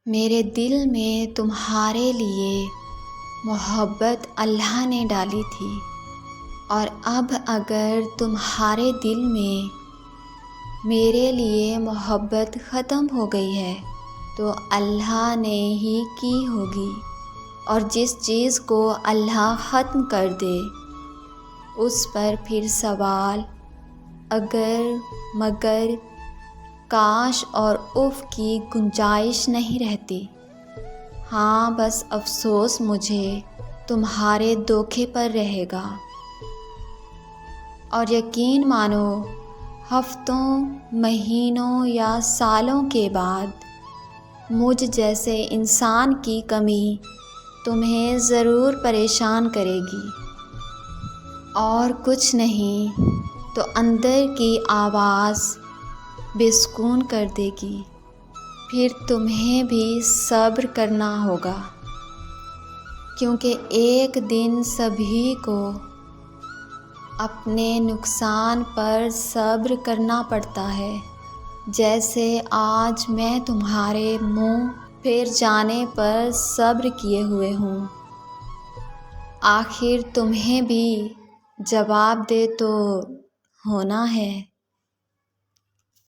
میرے دل میں تمہارے لیے محبت اللہ نے ڈالی تھی، اور اب اگر تمہارے دل میں میرے لیے محبت ختم ہو گئی ہے تو اللہ نے ہی کی ہوگی، اور جس چیز کو اللہ ختم کر دے اس پر پھر سوال، اگر، مگر، کاش اور اف کی گنجائش نہیں رہتی۔ ہاں، بس افسوس مجھے تمہارے دھوکے پر رہے گا، اور یقین مانو ہفتوں، مہینوں یا سالوں کے بعد مجھ جیسے انسان کی کمی تمہیں ضرور پریشان کرے گی، اور کچھ نہیں تو اندر کی آواز بے سکون کر دے گی۔ پھر تمہیں بھی صبر کرنا ہوگا، کیونکہ ایک دن سبھی کو اپنے نقصان پر صبر کرنا پڑتا ہے، جیسے آج میں تمہارے منہ پھیر جانے پر صبر کیے ہوئے ہوں۔ آخر تمہیں بھی جواب دے تو ہونا ہے۔